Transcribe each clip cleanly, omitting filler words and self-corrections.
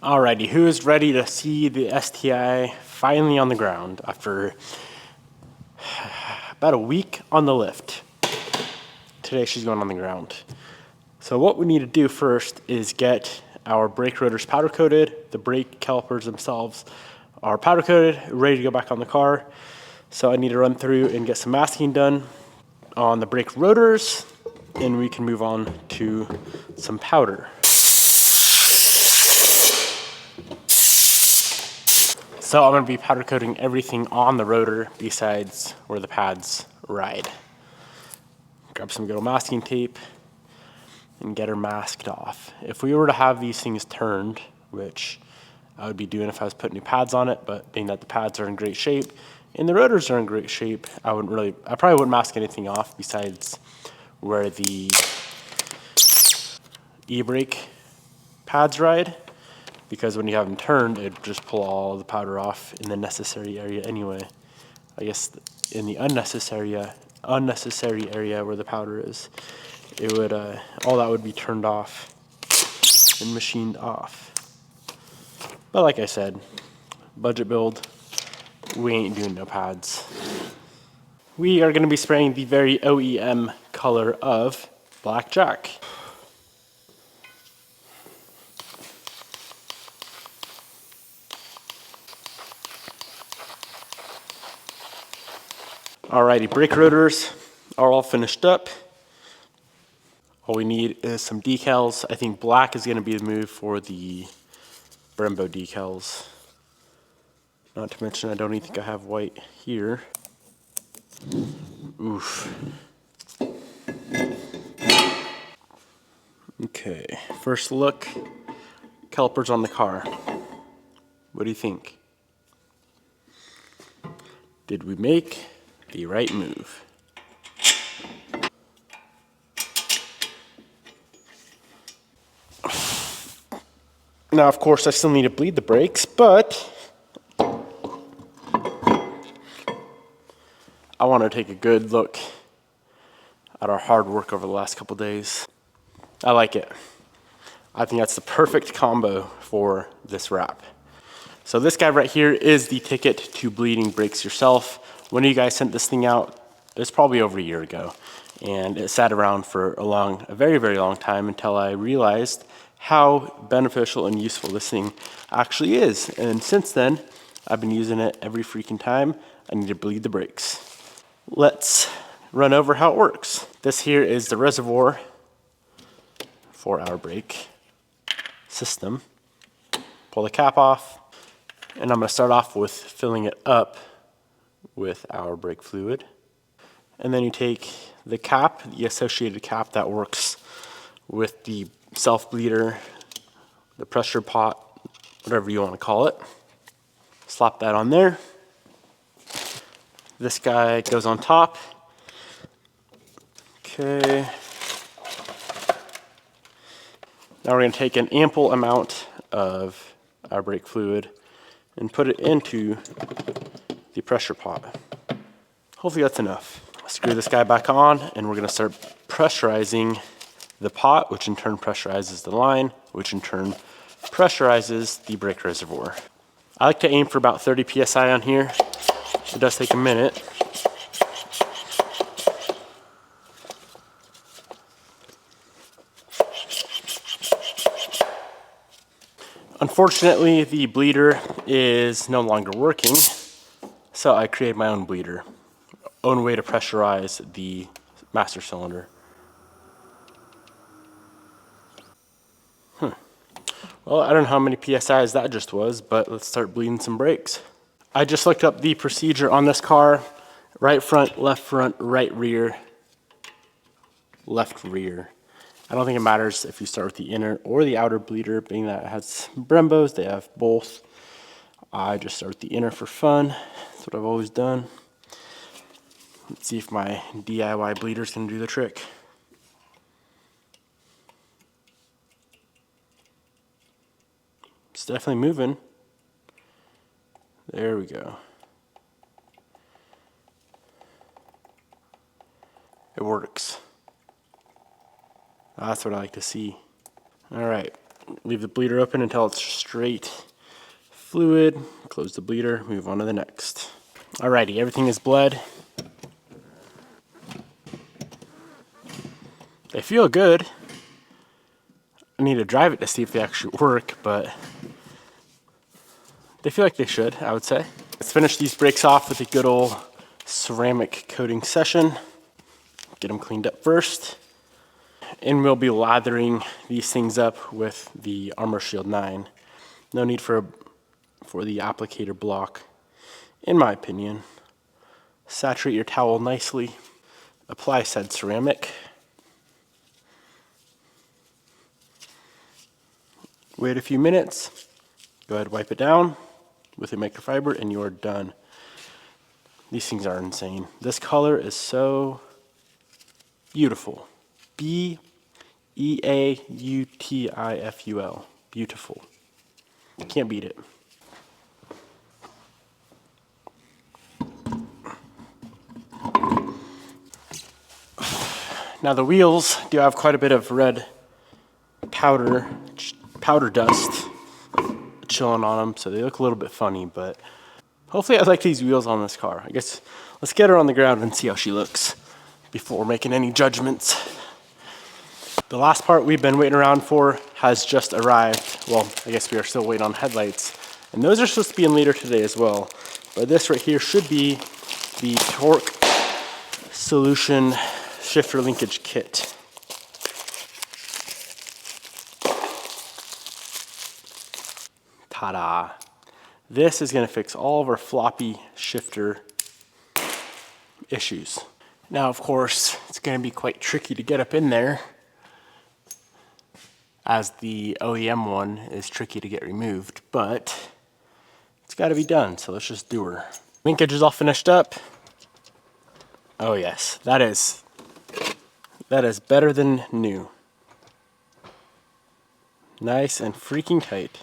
Alrighty, who is ready to see the STI finally on the ground after about a week on the lift? Today she's going on the ground. So what we need to do first is get our brake rotors powder coated. The brake calipers themselves are powder coated, ready to go back on the car. So I need to run through and get some masking done on the brake rotors, and we can move on to some powder. So I'm going to be powder coating everything on the rotor besides where the pads ride. Grab some good old masking tape and get her masked off. If we were to have these things turned, which I would be doing if I was putting new pads on it, but being that the pads are in great shape and the rotors are in great shape, I probably wouldn't mask anything off besides where the e-brake pads ride, because when you have them turned, it'd just pull all the powder off in the necessary area anyway. I guess in the unnecessary area where the powder is, it would all that would be turned off and machined off. But like I said, budget build, we ain't doing no pads. We are going to be spraying the very OEM color of Blackjack. Alrighty, brake rotors are all finished up. All we need is some decals. I think black is going to be the move for the Brembo decals. Not to mention, I don't even think I have white here. Oof. Okay, first look, calipers on the car. What do you think? Did we make the right move? Now, of course, I still need to bleed the brakes, but I want to take a good look at our hard work over the last couple days. I like it. I think that's the perfect combo for this wrap. So this guy right here is the ticket to bleeding brakes yourself. When you guys sent this thing out, it was probably over a year ago, and it sat around for a very, very long time until I realized how beneficial and useful this thing actually is. And since then, I've been using it every freaking time I need to bleed the brakes. Let's run over how it works. This here is the reservoir for our brake system. Pull the cap off, and I'm going to start off with filling it up with our brake fluid. And then you take the cap, the associated cap that works with the self-bleeder, the pressure pot, whatever you want to call it. Slap that on there. This guy goes on top. Okay. Now we're going to take an ample amount of our brake fluid and put it into the pressure pot. Hopefully that's enough. Screw this guy back on, and we're going to start pressurizing the pot, which in turn pressurizes the line, which in turn pressurizes the brake reservoir. I like to aim for about 30 psi on here. It does take a minute. Unfortunately, the bleeder is no longer working, so I created my own bleeder. Own way to pressurize the master cylinder. Well, I don't know how many PSIs that just was, but let's start bleeding some brakes. I just looked up the procedure on this car. Right front, right rear, left rear. I don't think it matters if you start with the inner or the outer bleeder, being that it has Brembos, they have both. I just start with the inner for fun. That's what I've always done. Let's see if my DIY bleeders can do the trick. It's definitely moving. There we go. It works. That's what I like to see. All right, Leave the bleeder open until it's straight fluid. Close the bleeder, move on to the next. Alrighty, everything is bled. They feel good. I need to drive it to see if they actually work, but they feel like they should, I would say. Let's finish these brakes off with a good old ceramic coating session. Get them cleaned up first. And we'll be lathering these things up with the Armor Shield 9. No need for the applicator block, in my opinion. Saturate your towel nicely. Apply said ceramic. Wait a few minutes. Go ahead, wipe it down with a microfiber, and you're done. These things are insane. This color is so beautiful. B-E-A-U-T-I-F-U-L. Beautiful. Can't beat it. Now the wheels do have quite a bit of red powder dust chilling on them, so they look a little bit funny, but hopefully I like these wheels on this car. I guess let's get her on the ground and see how she looks before making any judgments. The last part we've been waiting around for has just arrived. Well, I guess we are still waiting on headlights, and those are supposed to be in later today as well. But this right here should be the torque solution shifter linkage kit. Ta-da! This is going to fix all of our floppy shifter issues. Now, of course, it's going to be quite tricky to get up in there, as the OEM one is tricky to get removed, but it's got to be done, so let's just do her. Linkage is all finished up. Oh yes, that is better than new. Nice and freaking tight.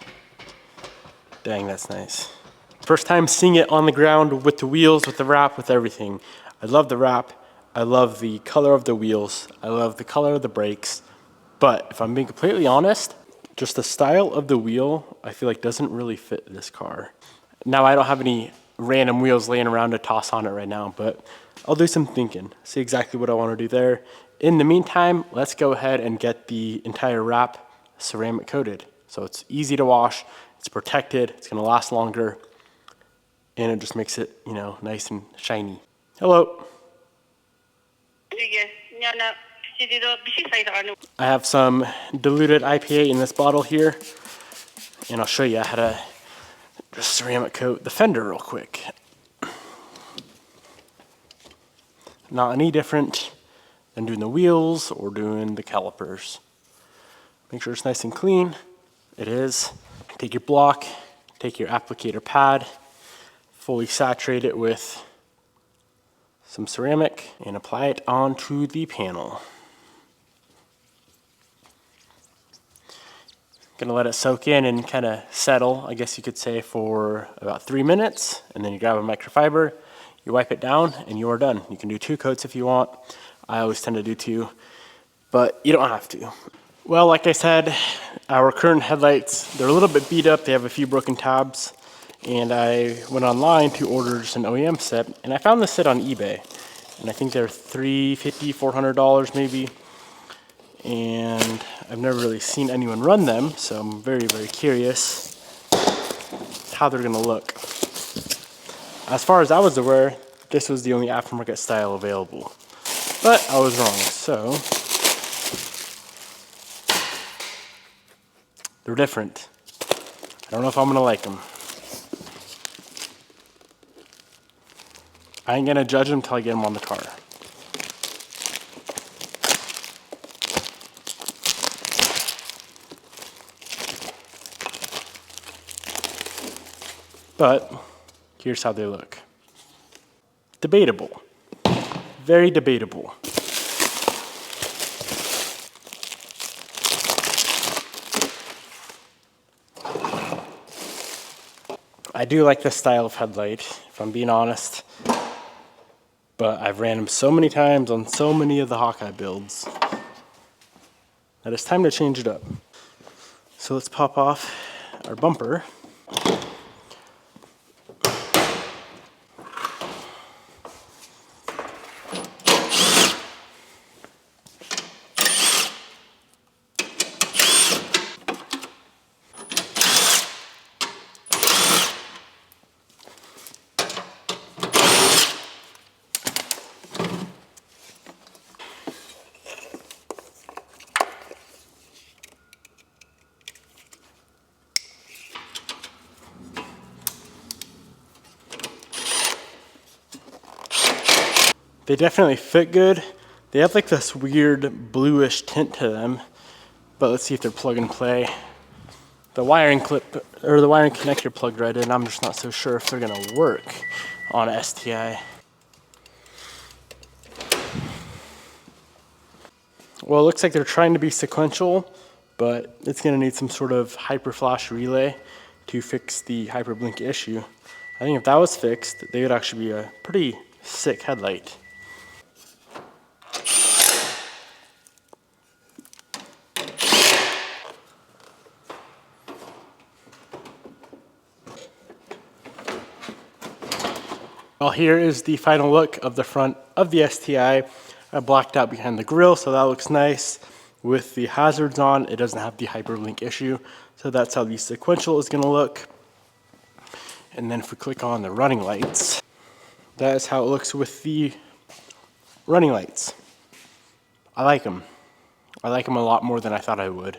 Dang, that's nice. First time seeing it on the ground with the wheels, with the wrap, with everything. I love the wrap. I love the color of the wheels. I love the color of the brakes. But if I'm being completely honest, just the style of the wheel, I feel like doesn't really fit this car. Now, I don't have any random wheels laying around to toss on it right now, but I'll do some thinking, see exactly what I want to do there. In the meantime, let's go ahead and get the entire wrap ceramic coated. So it's easy to wash, it's protected, it's gonna last longer, and it just makes it, you know, nice and shiny. Hello. I have some diluted IPA in this bottle here, and I'll show you how to just ceramic coat the fender real quick. Not any different than doing the wheels or doing the calipers. Make sure it's nice and clean. It is. Take your block, take your applicator pad, fully saturate it with some ceramic, and apply it onto the panel. Gonna let it soak in and kind of settle, I guess you could say, for about 3 minutes, and then you grab a microfiber, you wipe it down, and you are done. You can do 2 coats if you want. I always tend to do 2, but you don't have to. Well, like I said, our current headlights, they're a little bit beat up. They have a few broken tabs, and I went online to order just an OEM set, and I found this set on eBay, and I think they're $350, $400 maybe, and I've never really seen anyone run them, so I'm very, very curious how they're gonna look. As far as I was aware, this was the only aftermarket style available, but I was wrong. So they're different. I don't know if I'm gonna like them. I ain't gonna judge them till I get them on the car. But here's how they look. Debatable. Very debatable. I do like this style of headlight, if I'm being honest. But I've ran them so many times on so many of the Hawkeye builds that it's time to change it up. So let's pop off our bumper. They definitely fit good. They have like this weird bluish tint to them, but let's see if they're plug and play. The wiring clip, or the wiring connector plugged right in. I'm just not so sure if they're gonna work on a STI. Well, it looks like they're trying to be sequential, but it's gonna need some sort of hyperflash relay to fix the hyperblink issue. I think if that was fixed, they would actually be a pretty sick headlight. Well, here is the final look of the front of the STI. I blacked out behind the grille, so that looks nice. With the hazards on, it doesn't have the hyperblink issue. So that's how the sequential is gonna look. And then if we click on the running lights, that is how it looks with the running lights. I like them. I like them a lot more than I thought I would.